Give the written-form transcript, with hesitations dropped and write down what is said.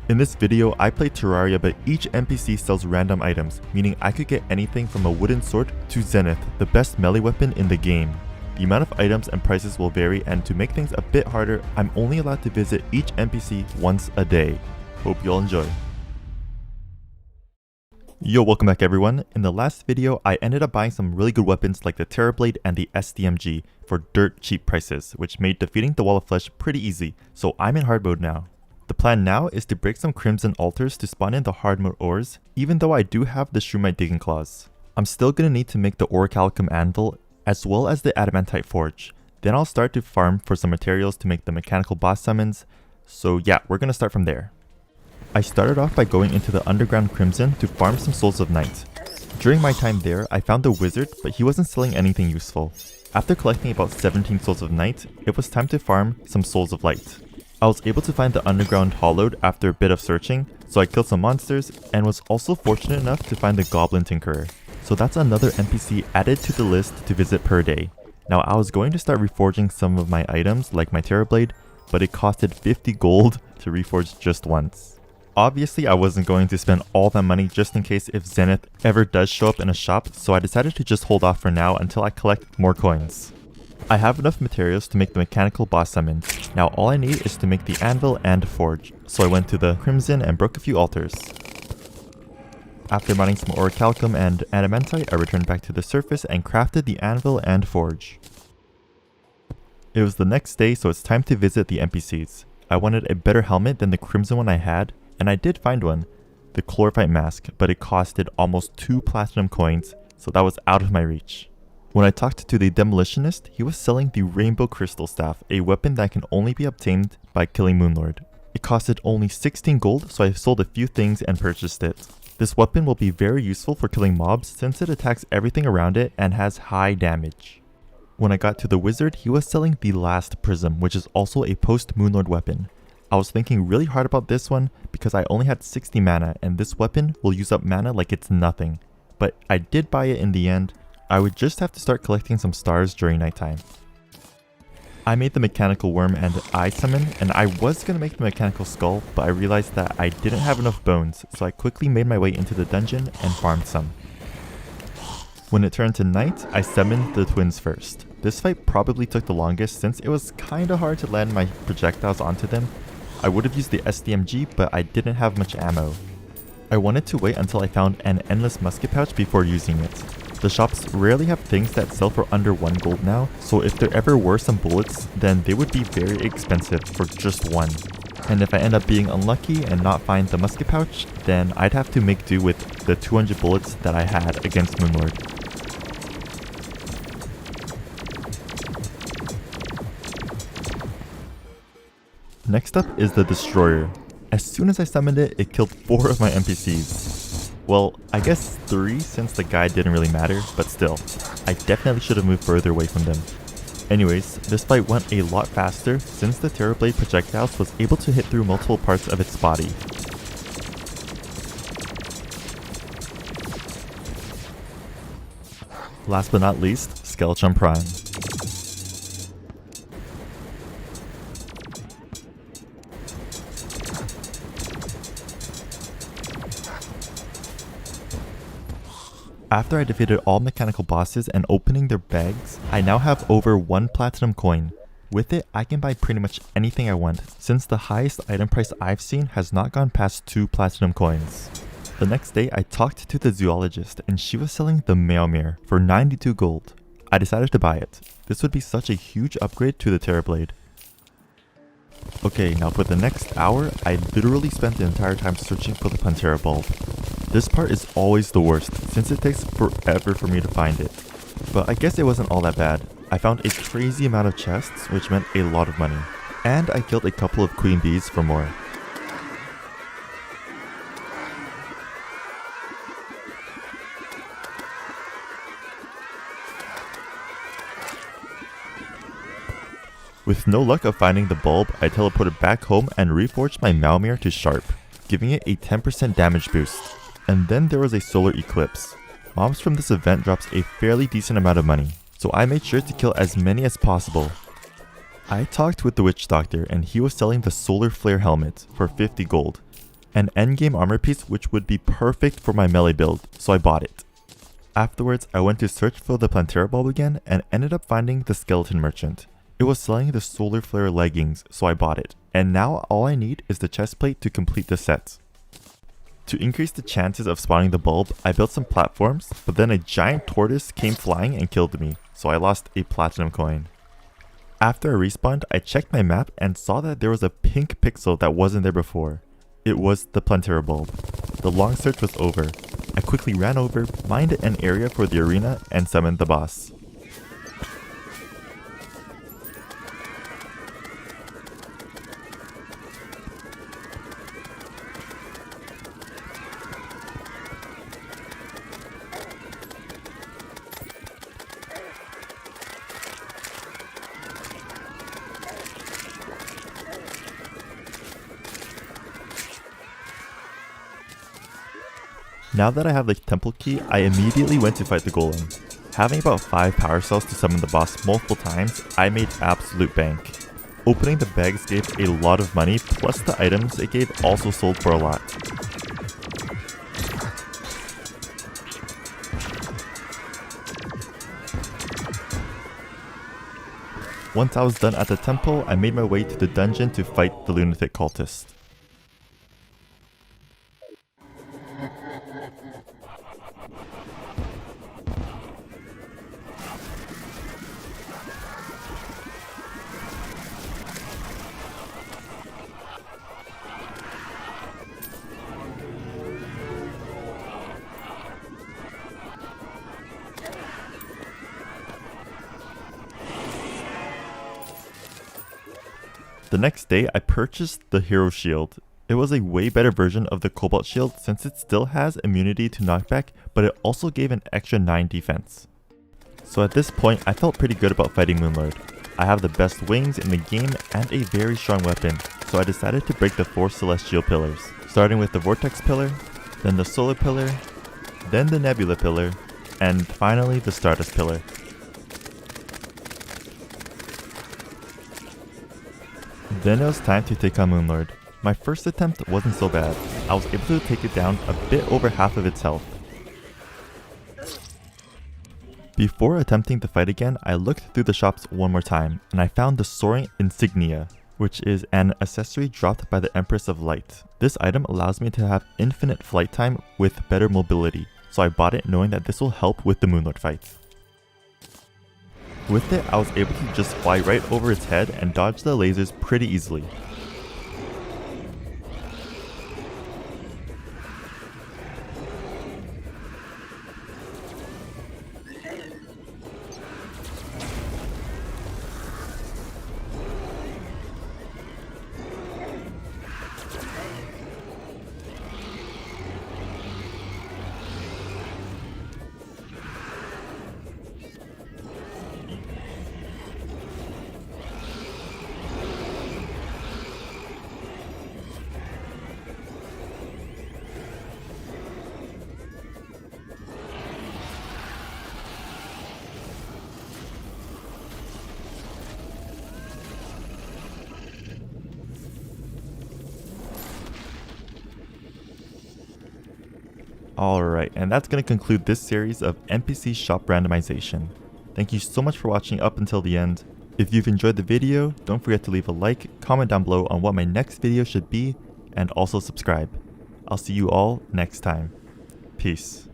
In this video, I play Terraria, but each NPC sells random items, meaning I could get anything from a wooden sword to Zenith, the best melee weapon in the game. The amount of items and prices will vary, and to make things a bit harder, I'm only allowed to visit each NPC once a day. Hope you'll enjoy. Yo, welcome back everyone. In the last video, I ended up buying some really good weapons like the Terrablade and the SDMG for dirt cheap prices, which made defeating the Wall of Flesh pretty easy, so I'm in hard mode now. The plan now is to break some crimson altars to spawn in the hard mode ores, even though I do have the Shroomite digging claws. I'm still gonna need to make the orichalcum anvil as well as the adamantite forge. Then I'll start to farm for some materials to make the mechanical boss summons, so yeah, we're gonna start from there. I started off by going into the underground crimson to farm some souls of night. During my time there, I found the wizard, but he wasn't selling anything useful. After collecting about 17 souls of night, it was time to farm some souls of light. I was able to find the underground hollowed after a bit of searching, so I killed some monsters and was also fortunate enough to find the Goblin Tinkerer. So that's another NPC added to the list to visit per day. Now I was going to start reforging some of my items like my Terrablade, but it costed 50 gold to reforge just once. Obviously I wasn't going to spend all that money just in case if Zenith ever does show up in a shop, so I decided to just hold off for now until I collect more coins. I have enough materials to make the mechanical boss summon. Now all I need is to make the anvil and forge, so I went to the crimson and broke a few altars. After mining some orichalcum and adamantite, I returned back to the surface and crafted the anvil and forge. It was the next day, so it's time to visit the NPCs. I wanted a better helmet than the crimson one I had, and I did find one, the chlorophyte mask, but it costed almost 2 platinum coins, so that was out of my reach. When I talked to the demolitionist, he was selling the rainbow crystal staff, a weapon that can only be obtained by killing Moonlord. It costed only 16 gold, so I sold a few things and purchased it. This weapon will be very useful for killing mobs since it attacks everything around it and has high damage. When I got to the wizard, he was selling the last prism, which is also a post Moonlord weapon. I was thinking really hard about this one because I only had 60 mana and this weapon will use up mana like it's nothing. But I did buy it in the end. I would just have to start collecting some stars during nighttime. I made the mechanical worm and eye summon, and I was going to make the mechanical skull, but I realized that I didn't have enough bones, so I quickly made my way into the dungeon and farmed some. When it turned to night, I summoned the twins first. This fight probably took the longest since it was kinda hard to land my projectiles onto them. I would have used the SDMG, but I didn't have much ammo. I wanted to wait until I found an endless musket pouch before using it. The shops rarely have things that sell for under 1 gold now, so if there ever were some bullets, then they would be very expensive for just 1. And if I end up being unlucky and not find the musket pouch, then I'd have to make do with the 200 bullets that I had against Moonlord. Next up is the Destroyer. As soon as I summoned it, it killed 4 of my NPCs. Well, I guess 3 since the guy didn't really matter, but still, I definitely should have moved further away from them. Anyways, this fight went a lot faster since the Terrablade projectiles was able to hit through multiple parts of its body. Last but not least, Skeleton Prime. After I defeated all mechanical bosses and opening their bags, I now have over 1 platinum coin. With it, I can buy pretty much anything I want, since the highest item price I've seen has not gone past 2 platinum coins. The next day, I talked to the zoologist and she was selling the Meowmere for 92 gold. I decided to buy it. This would be such a huge upgrade to the Terrablade. Okay, now for the next hour, I literally spent the entire time searching for the Plantera bulb. This part is always the worst, since it takes forever for me to find it. But I guess it wasn't all that bad. I found a crazy amount of chests, which meant a lot of money. And I killed a couple of queen bees for more. With no luck of finding the bulb, I teleported back home and reforged my Meowmere to sharp, giving it a 10% damage boost. And then there was a solar eclipse. Mobs from this event drops a fairly decent amount of money, so I made sure to kill as many as possible. I talked with the witch doctor and he was selling the solar flare helmet for 50 gold. an endgame armor piece which would be perfect for my melee build, so I bought it. Afterwards, I went to search for the Plantera bulb again and ended up finding the skeleton merchant. It was selling the solar flare leggings, so I bought it, and now all I need is the chest plate to complete the set. To increase the chances of spawning the bulb, I built some platforms, but then a giant tortoise came flying and killed me, so I lost a platinum coin. After I respawned, I checked my map and saw that there was a pink pixel that wasn't there before. It was the Plantera bulb. The long search was over. I quickly ran over, mined an area for the arena, and summoned the boss. Now that I have the temple key, I immediately went to fight the golem. Having about 5 power cells to summon the boss multiple times, I made absolute bank. Opening the bags gave a lot of money, plus the items it gave also sold for a lot. Once I was done at the temple, I made my way to the dungeon to fight the lunatic cultist. The next day, I purchased the hero shield. It was a way better version of the cobalt shield since it still has immunity to knockback, but it also gave an extra 9 defense. So at this point, I felt pretty good about fighting Moonlord. I have the best wings in the game and a very strong weapon, so I decided to break the 4 celestial pillars, starting with the vortex pillar, then the solar pillar, then the nebula pillar, and finally the stardust pillar. Then it was time to take on Moonlord. My first attempt wasn't so bad. I was able to take it down a bit over half of its health. Before attempting to fight again, I looked through the shops one more time, and I found the Soaring Insignia, which is an accessory dropped by the Empress of Light. This item allows me to have infinite flight time with better mobility, so I bought it knowing that this will help with the Moonlord fight. With it, I was able to just fly right over its head and dodge the lasers pretty easily. Alright, and that's going to conclude this series of NPC shop randomization. Thank you so much for watching up until the end. If you've enjoyed the video, don't forget to leave a like, comment down below on what my next video should be, and also subscribe. I'll see you all next time. Peace.